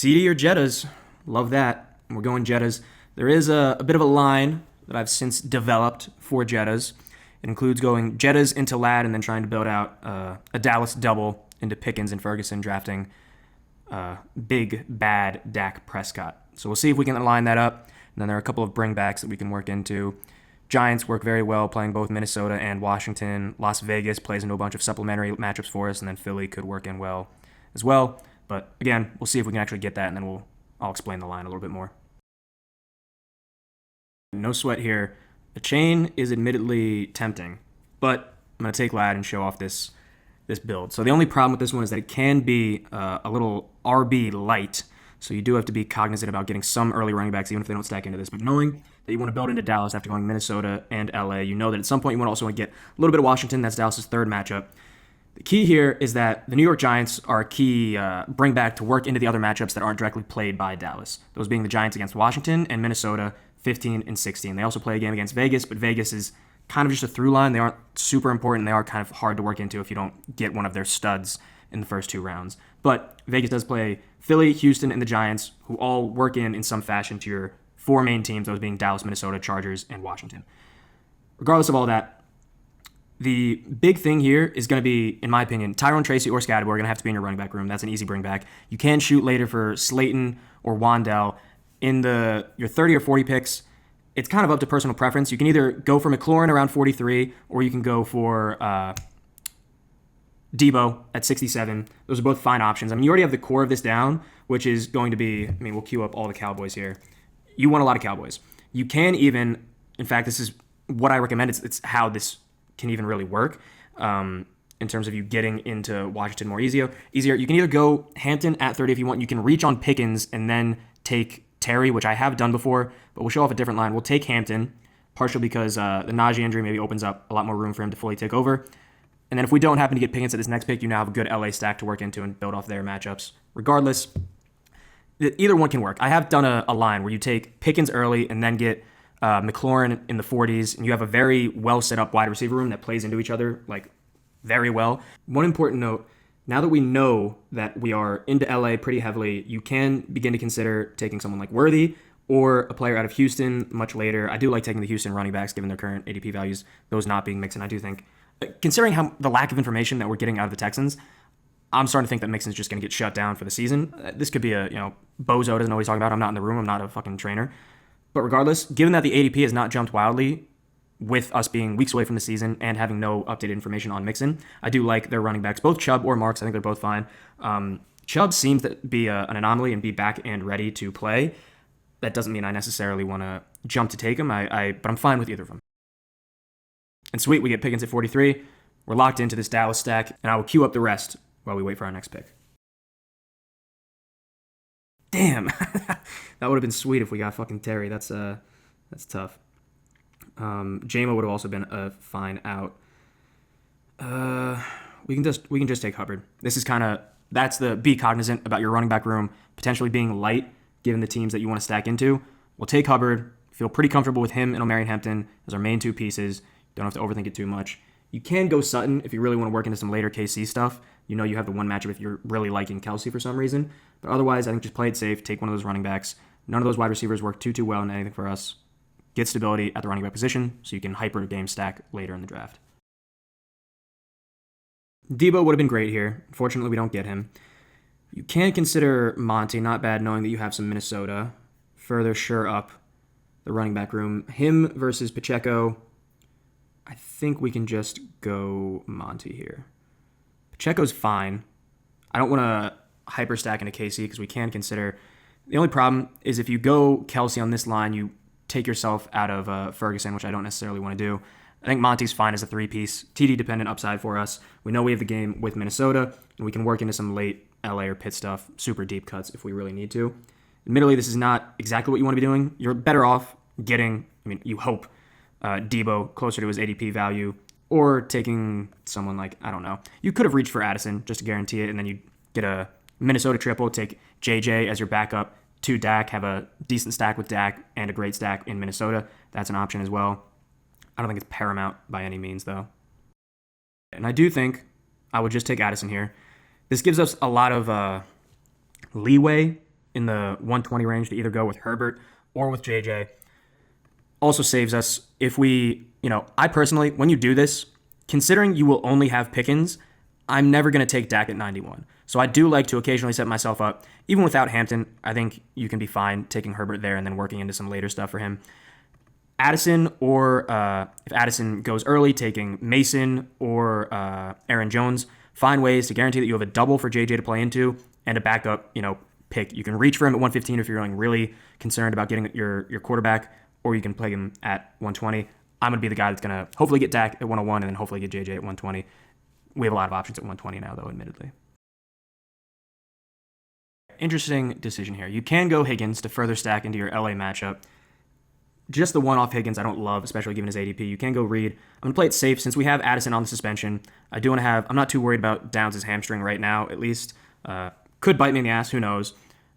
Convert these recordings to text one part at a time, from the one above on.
CD or Jettas. Love that. We're going Jettas. There is a bit of a line that I've since developed for Jettas. It includes going Jettas into Ladd and then trying to build out a Dallas double into Pickens and Ferguson, drafting big, bad Dak Prescott. So we'll see if we can line that up. And then there are a couple of bringbacks that we can work into. Giants work very well playing both Minnesota and Washington. Las Vegas plays into a bunch of supplementary matchups for us, and then Philly could work in well as well. But again, we'll see if we can actually get that, and then I'll explain the line a little bit more. No sweat here. The chain is admittedly tempting, but I'm going to take Ladd and show off this build. So the only problem with this one is that it can be a little RB light. So you do have to be cognizant about getting some early running backs, even if they don't stack into this. But knowing that you want to build into Dallas after going Minnesota and LA, you know that at some point you want to also get a little bit of Washington. That's Dallas's third matchup. The key here is that the New York Giants are a key bring back to work into the other matchups that aren't directly played by Dallas. Those being the Giants against Washington and Minnesota, 15 and 16. They also play a game against Vegas, but Vegas is kind of just a through line. They aren't super important. They are kind of hard to work into if you don't get one of their studs in the first two rounds. But Vegas does play Philly, Houston, and the Giants, who all work in some fashion to your four main teams, those being Dallas, Minnesota, Chargers, and Washington. Regardless of all that, the big thing here is going to be, in my opinion, Tyrone Tracy or Scadaboo are going to have to be in your running back room. That's an easy bring back. You can shoot later for Slayton or Wandell. In your 30 or 40 picks, it's kind of up to personal preference. You can either go for McLaurin around 43, or you can go for Debo at 67. Those are both fine options. I mean, you already have the core of this down, which is going to be, we'll queue up all the Cowboys here. You want a lot of Cowboys. You can even, in fact, this is what I recommend. It's how this can even really work in terms of you getting into Washington more easier. You can either go Hampton at 30 if you want. You can reach on Pickens and then take Terry, which I have done before, but we'll show off a different line. We'll take Hampton, partially because the Najee injury maybe opens up a lot more room for him to fully take over. And then if we don't happen to get Pickens at this next pick, you now have a good LA stack to work into and build off their matchups. Regardless, either one can work. I have done a line where you take Pickens early and then get McLaurin in the 40s, and you have a very well set up wide receiver room that plays into each other like very well. One important note, now that we know that we are into LA pretty heavily, you can begin to consider taking someone like Worthy or a player out of Houston much later. I do like taking the Houston running backs given their current ADP values, those not being Mixon. I do think, considering the lack of information that we're getting out of the Texans, I'm starting to think that Mixon's just going to get shut down for the season. This could be Bozo doesn't know what he's talking about. I'm not in the room. I'm not a fucking trainer. But regardless, given that the ADP has not jumped wildly with us being weeks away from the season and having no updated information on Mixon, I do like their running backs, both Chubb or Marks. I think they're both fine. Chubb seems to be an anomaly and be back and ready to play. That doesn't mean I necessarily want to jump to take him, but I'm fine with either of them. And sweet, we get Pickens at 43. We're locked into this Dallas stack, and I will queue up the rest while we wait for our next pick. Damn, that would have been sweet if we got fucking Terry. That's tough. JMO would have also been a fine out. We can just take Hubbard. This is that's the be cognizant about your running back room potentially being light given the teams that you want to stack into. We'll take Hubbard. Feel pretty comfortable with him and Omarion Hampton as our main two pieces. Don't have to overthink it too much. You can go Sutton if you really want to work into some later KC stuff. You know you have the one matchup if you're really liking Kelsey for some reason. But otherwise, I think just play it safe. Take one of those running backs. None of those wide receivers work too well in anything for us. Get stability at the running back position so you can hyper game stack later in the draft. Debo would have been great here. Unfortunately, we don't get him. You can consider Monty. Not bad knowing that you have some Minnesota. Further shore up the running back room. Him versus Pacheco. I think we can just go Monty here. Pacheco's fine. I don't want to hyper stack into KC because we can consider. The only problem is if you go Kelsey on this line, you take yourself out of Ferguson, which I don't necessarily want to do. I think Monty's fine as a three-piece, TD-dependent upside for us. We know we have the game with Minnesota, and we can work into some late LA or Pitt stuff, super deep cuts if we really need to. Admittedly, this is not exactly what you want to be doing. You're better off getting, you hope, Debo closer to his ADP value, or taking someone like, I don't know. You could have reached for Addison just to guarantee it, and then you get a Minnesota triple, take JJ as your backup to Dak, have a decent stack with Dak and a great stack in Minnesota. That's an option as well. I don't think it's paramount by any means, though. And I do think I would just take Addison here. This gives us a lot of leeway in the 120 range to either go with Herbert or with JJ. Also saves us if we, I personally, when you do this, considering you will only have Pickens, I'm never going to take Dak at 91. So I do like to occasionally set myself up. Even without Hampton, I think you can be fine taking Herbert there and then working into some later stuff for him. Addison, or if Addison goes early, taking Mason or Aaron Jones, find ways to guarantee that you have a double for JJ to play into and a backup, pick. You can reach for him at 115 if you're feeling really concerned about getting your quarterback, or you can play him at 120. I'm going to be the guy that's going to hopefully get Dak at 101 and then hopefully get JJ at 120. We have a lot of options at 120 now, though, admittedly. Interesting decision here. You can go Higgins to further stack into your LA matchup. Just the one-off Higgins I don't love, especially given his ADP. You can go Reed. I'm going to play it safe since we have Addison on the suspension. I'm not too worried about Downs' hamstring right now, at least. Could bite me in the ass, who knows.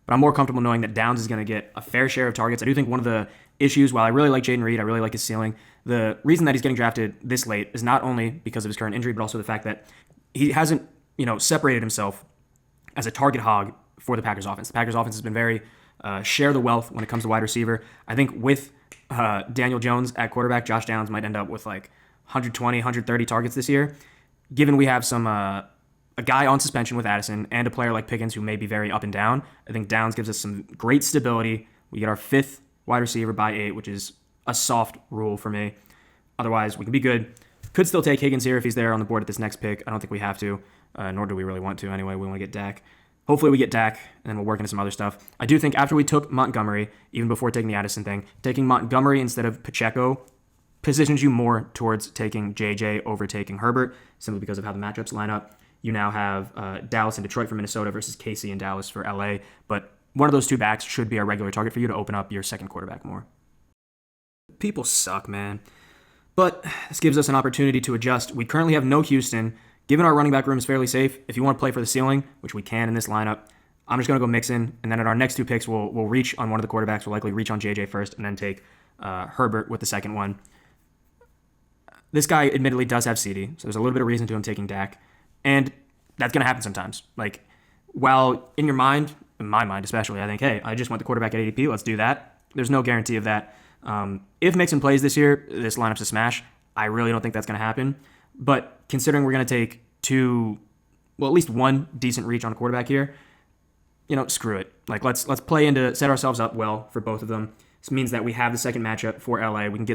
But I'm more comfortable knowing that Downs is going to get a fair share of targets. I do think one of the issues, while I really like Jaden Reed, I really like his ceiling, the reason that he's getting drafted this late is not only because of his current injury, but also the fact that he hasn't, separated himself as a target hog for the Packers offense. The Packers offense has been very share the wealth when it comes to wide receiver. I think with Daniel Jones at quarterback, Josh Downs might end up with like 120, 130 targets this year. Given we have a guy on suspension with Addison and a player like Pickens who may be very up and down, I think Downs gives us some great stability. We get our 5th wide receiver by 8, which is a soft rule for me. Otherwise, we can be good. Could still take Higgins here if he's there on the board at this next pick. I don't think we have to, nor do we really want to anyway. We want to get Dak. Hopefully we get Dak, and then we'll work into some other stuff. I do think after we took Montgomery, even before taking the Addison thing, taking Montgomery instead of Pacheco positions you more towards taking JJ over taking Herbert, simply because of how the matchups line up. You now have Dallas and Detroit for Minnesota versus KC and Dallas for LA, but one of those two backs should be a regular target for you to open up your second quarterback more. People suck, man. But this gives us an opportunity to adjust. We currently have no Houston. Given our running back room is fairly safe, if you want to play for the ceiling, which we can in this lineup, I'm just going to go Mixon, and then at our next 2 picks, we'll reach on one of the quarterbacks. We'll likely reach on JJ first and then take Herbert with the second one. This guy admittedly does have CD, so there's a little bit of reason to him taking Dak, and that's going to happen sometimes. Like, while in your mind, in my mind especially, I think, hey, I just want the quarterback at ADP, let's do that. There's no guarantee of that. If Mixon plays this year, this lineup's a smash. I really don't think that's going to happen. But considering we're going to take at least one decent reach on a quarterback here, screw it. Like, let's play into set ourselves up well for both of them. This means that we have the second matchup for LA. We can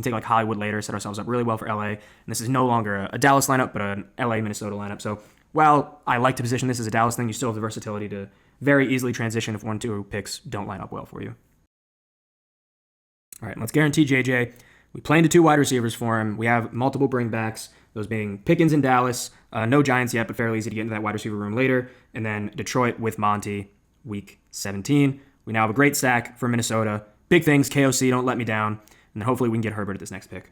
take like Hollywood later, set ourselves up really well for LA. And this is no longer a Dallas lineup, but an LA Minnesota lineup. So while I like to position this as a Dallas thing, you still have the versatility to very easily transition if 1-2 picks don't line up well for you. All right, let's guarantee JJ. We play into 2 wide receivers for him. We have multiple bringbacks, those being Pickens in Dallas. No Giants yet, but fairly easy to get into that wide receiver room later. And then Detroit with Monty, week 17. We now have a great stack for Minnesota. Big things, KOC, don't let me down. And then hopefully we can get Herbert at this next pick.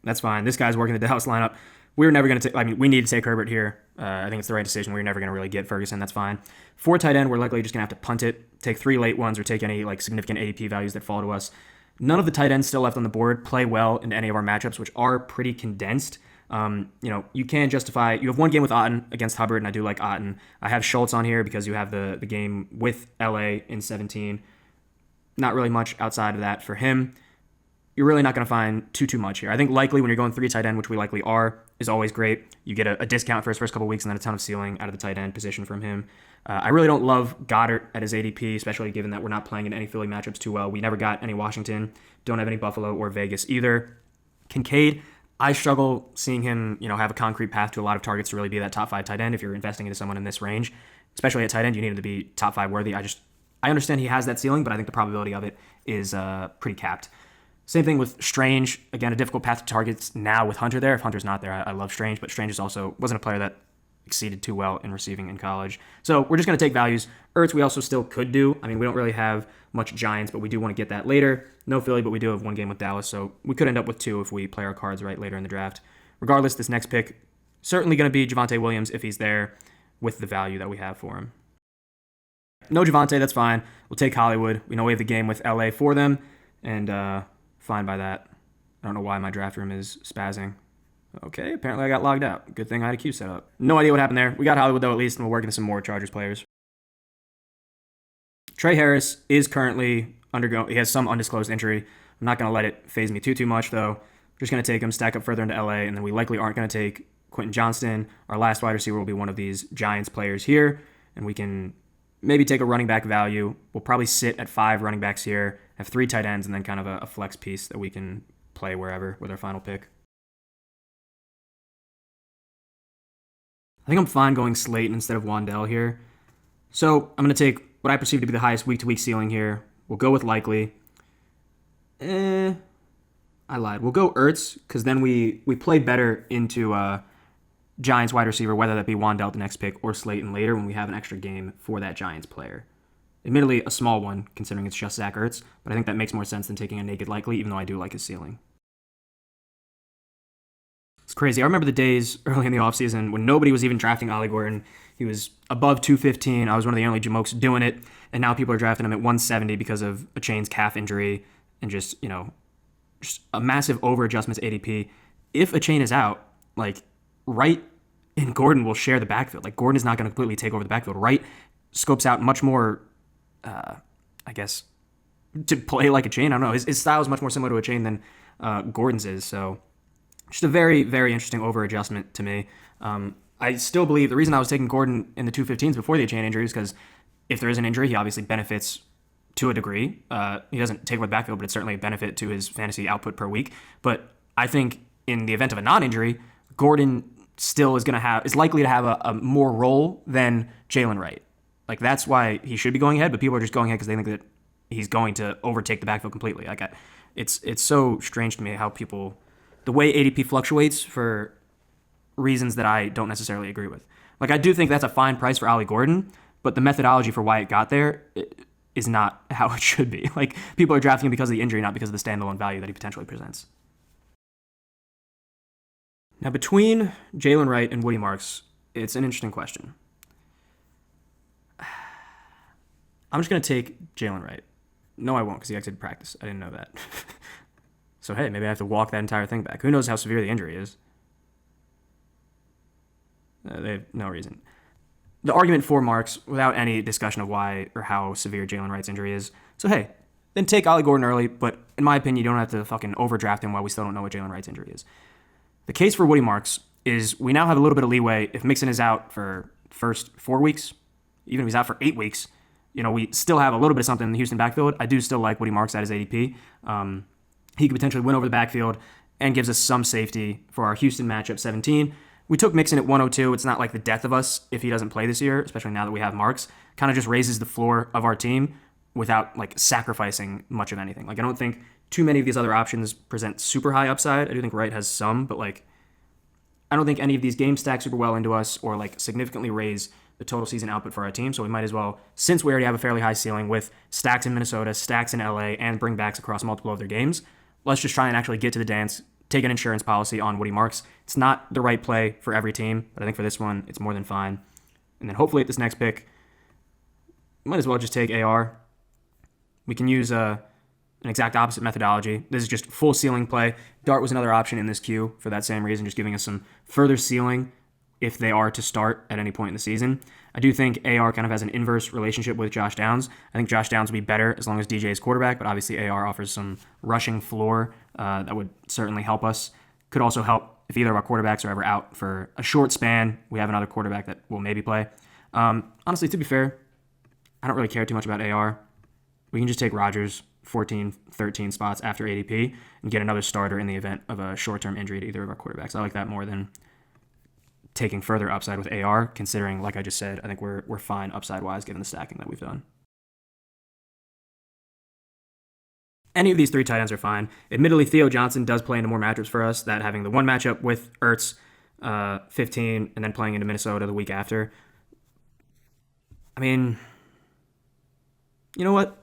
That's fine. This guy's working the Dallas lineup. We need to take Herbert here. I think it's the right decision. We're never going to really get Ferguson. That's fine. For tight end, we're likely just going to have to punt it, take 3 late ones, or take any significant ADP values that fall to us. None of the tight ends still left on the board play well in any of our matchups, which are pretty condensed. You can justify. You have one game with Otten against Hubbard, and I do like Otten. I have Schultz on here because you have the game with LA in 17. Not really much outside of that for him. You're really not going to find too much here. I think likely when you're going 3 tight end, which we likely are, is always great. You get a discount for his first couple of weeks and then a ton of ceiling out of the tight end position from him. I really don't love Goddard at his ADP, especially given that we're not playing in any Philly matchups too well. We never got any Washington, don't have any Buffalo or Vegas either. Kincaid, I struggle seeing him, have a concrete path to a lot of targets to really be that top 5 tight end. If you're investing into someone in this range, especially at tight end, you need him to be top 5 worthy. I understand he has that ceiling, but I think the probability of it is pretty capped. Same thing with Strange. Again, a difficult path to targets now with Hunter there. If Hunter's not there, I love Strange, but Strange wasn't a player that exceeded too well in receiving in college. So we're just going to take values. Ertz, we also still could do. We don't really have much Giants, but we do want to get that later. No Philly, but we do have one game with Dallas, so we could end up with 2 if we play our cards right later in the draft. Regardless, this next pick, certainly going to be Javonte Williams if he's there with the value that we have for him. No Javonte, that's fine. We'll take Hollywood. We know we have the game with LA for them, and fine by that. I don't know why my draft room is spazzing. Okay, apparently I got logged out. Good thing I had a queue set up. No idea what happened there. We got Hollywood, though, at least, and we'll work into some more Chargers players. Trey Harris is currently undergoing, he has some undisclosed injury. I'm not going to let it phase me too much, though. Just going to take him, stack up further into LA, and then we likely aren't going to take Quentin Johnston. Our last wide receiver will be one of these Giants players here, and we can maybe take a running back value. We'll probably sit at 5 running backs here, have 3 tight ends, and then kind of a flex piece that we can play wherever with our final pick. I think I'm fine going Slayton instead of Wandell here. So I'm going to take what I perceive to be the highest week-to-week ceiling here. We'll go with likely. I lied. We'll go Ertz, because then we play better into Giants wide receiver, whether that be Wandell the next pick or Slayton later when we have an extra game for that Giants player. Admittedly, a small one, considering it's just Zach Ertz, but I think that makes more sense than taking a naked likely, even though I do like his ceiling. It's crazy. I remember the days early in the offseason when nobody was even drafting Ollie Gordon. He was above 215. I was one of the only jamokes doing it, and now people are drafting him at 170 because of a Chain's calf injury and just a massive over-adjustment to ADP. If a Chain is out, Wright and Gordon will share the backfield. Gordon is not going to completely take over the backfield. Wright scopes out much more, to play like a Chain. I don't know. His style is much more similar to a Chain than Gordon's is. So just a very, very interesting over-adjustment to me. I still believe the reason I was taking Gordon in the 215s before the Chain injury is because if there is an injury, he obviously benefits to a degree. He doesn't take over the backfield, but it's certainly a benefit to his fantasy output per week. But I think in the event of a non-injury, Gordon still is likely to have a more role than Jalen Wright. That's why he should be going ahead, but people are just going ahead because they think that he's going to overtake the backfield completely. It's so strange to me how the way ADP fluctuates for reasons that I don't necessarily agree with. I do think that's a fine price for Ollie Gordon, but the methodology for why it got there is not how it should be. People are drafting him because of the injury, not because of the standalone value that he potentially presents. Now, between Jalen Wright and Woody Marks, it's an interesting question. I'm just going to take Jalen Wright. No, I won't, because he exited practice. I didn't know that. So, hey, maybe I have to walk that entire thing back. Who knows how severe the injury is? They have no reason. The argument for Marks, without any discussion of why or how severe Jalen Wright's injury is. So, hey, then take Ollie Gordon early, but in my opinion, you don't have to fucking overdraft him while we still don't know what Jalen Wright's injury is. The case for Woody Marks is we now have a little bit of leeway. If Mixon is out for first 4 weeks, even if he's out for 8 weeks, we still have a little bit of something in the Houston backfield. I do still like Woody Marks at his ADP. He could potentially win over the backfield and gives us some safety for our Houston matchup 17. We took Mixon at 102. It's not like the death of us if he doesn't play this year, especially now that we have Marks. Kind of just raises the floor of our team without sacrificing much of anything. I don't think too many of these other options present super high upside. I do think Wright has some, but I don't think any of these games stack super well into us or significantly raise the total season output for our team. So we might as well, since we already have a fairly high ceiling with stacks in Minnesota, stacks in LA, and bring backs across multiple of their games, let's just try and actually get to the dance, take an insurance policy on Woody Marks. It's not the right play for every team, but I think for this one, it's more than fine. And then hopefully at this next pick, might as well just take AR. We can use an exact opposite methodology. This is just full ceiling play. Dart was another option in this queue for that same reason, just giving us some further ceiling if they are to start at any point in the season. I do think AR kind of has an inverse relationship with Josh Downs. I think Josh Downs will be better as long as DJ is quarterback, but obviously AR offers some rushing floor that would certainly help us. Could also help if either of our quarterbacks are ever out for a short span. We have another quarterback that will maybe play. Honestly, to be fair, I don't really care too much about AR. We can just take Rodgers 14, 13 spots after ADP and get another starter in the event of a short-term injury to either of our quarterbacks. I like that more than taking further upside with AR, considering, like I just said, I think we're fine upside-wise given the stacking that we've done. Any of these 3 tight ends are fine. Admittedly, Theo Johnson does play into more matchups for us, that having the one matchup with Ertz, 15, and then playing into Minnesota the week after. I mean, you know what?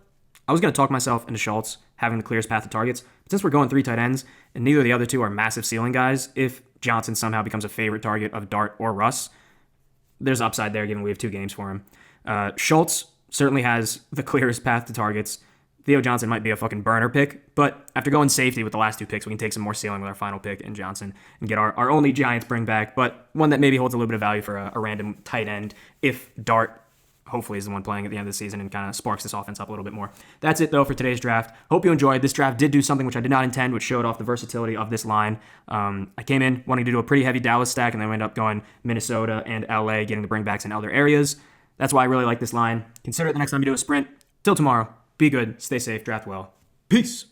I was going to talk myself into Schultz having the clearest path to targets, but since we're going 3 tight ends, and neither of the other 2 are massive ceiling guys, if Johnson somehow becomes a favorite target of Dart or Russ, there's upside there given we have 2 games for him. Schultz certainly has the clearest path to targets. Theo Johnson might be a fucking burner pick, but after going safety with the last 2 picks, we can take some more ceiling with our final pick in Johnson and get our only Giants bring back, but one that maybe holds a little bit of value for a random tight end if Dart hopefully is the one playing at the end of the season and kind of sparks this offense up a little bit more. That's it, though, for today's draft. Hope you enjoyed. This draft did do something which I did not intend, which showed off the versatility of this line. I came in wanting to do a pretty heavy Dallas stack, and then we ended up going Minnesota and LA, getting the bringbacks in other areas. That's why I really like this line. Consider it the next time you do a sprint. Till tomorrow, be good, stay safe, draft well. Peace.